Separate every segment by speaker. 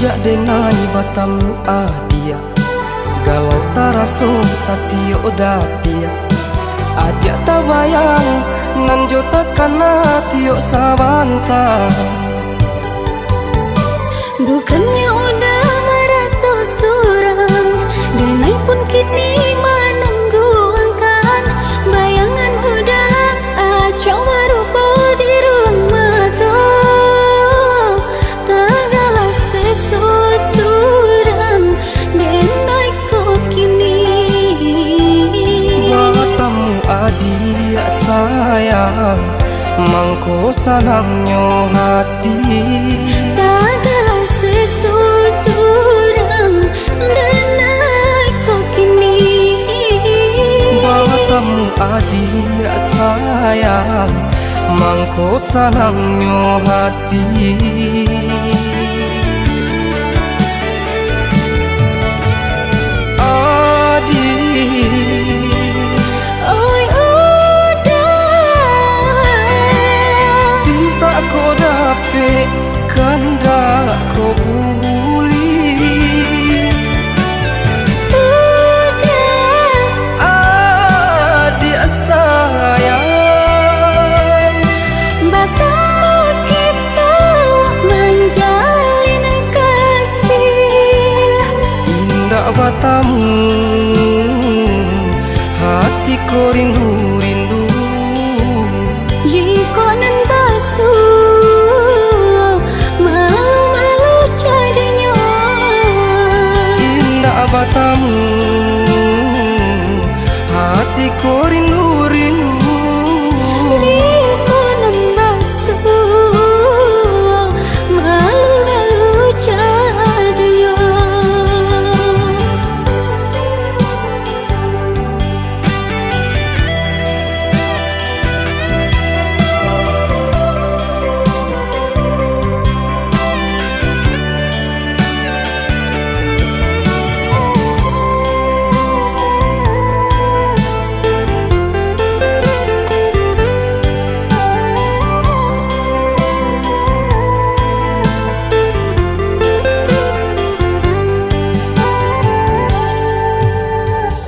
Speaker 1: Semenjak denai batamu adia, galau tarasum satio datia. Adia tak bayang nan jota kana tio sabanta.
Speaker 2: Bukannya udah merasa suram, denai pun kini menangguhkan. Bayangan udah coba rupa di ruang mata. Tagalah sesuram, denai kau kini.
Speaker 1: Batamu adia sayang, mangko sanangnya hati.
Speaker 2: Tagalah sesuram, denai kau kini.
Speaker 1: Batamu adia sayang, mangko sanangnya hati. Kanda kau buli adik sayang,
Speaker 2: batamu kita menjalin kasih.
Speaker 1: Indah batamu, hatiku rindu-rindu.
Speaker 2: Jika nan basuh
Speaker 1: batamu, hatiku rindu-rindu.
Speaker 2: Jika nan basuh, malu-malu jadinya.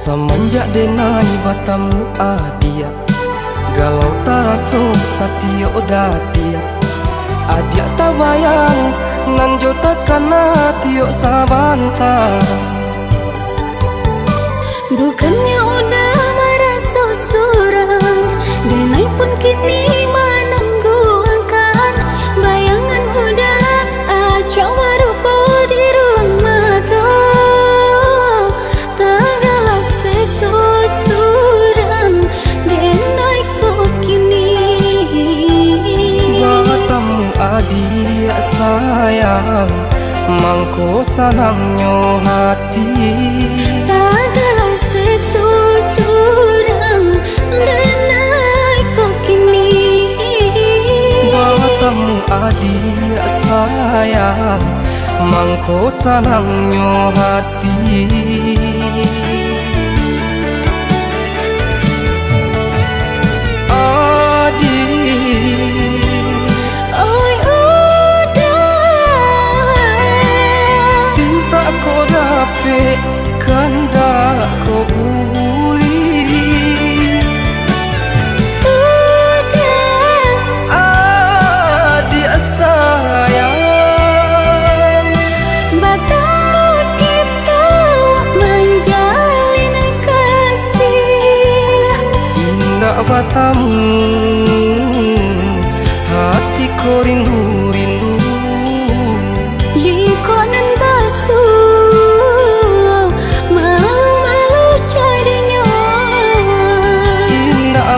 Speaker 1: Semenjak denai batamu adia, galau tarasum satio datia. Adia tak bayang nan jota kana tio sabanta.
Speaker 2: Bukannya udah merasa suram, denai pun kini menangguhkan. Bayangan udah coba rupa di ruang mata. Tagalah sesuram, denai kau kini.
Speaker 1: Batamu adia sayang, mangko sanangnya hati.
Speaker 2: Tagalah sesuram, denai kau kini.
Speaker 1: Batamu adia sayang, mangko sanangnya hati. Kanda kau buli adik sayang,
Speaker 2: batamu kita menjalin kasih.
Speaker 1: Indah batamu, hatiku rindu-rindu.
Speaker 2: Jika nan basuh,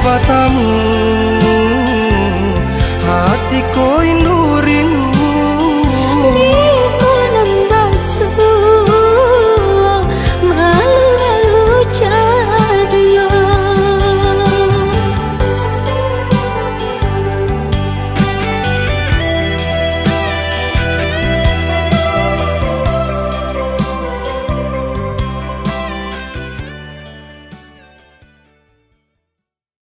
Speaker 1: batamu,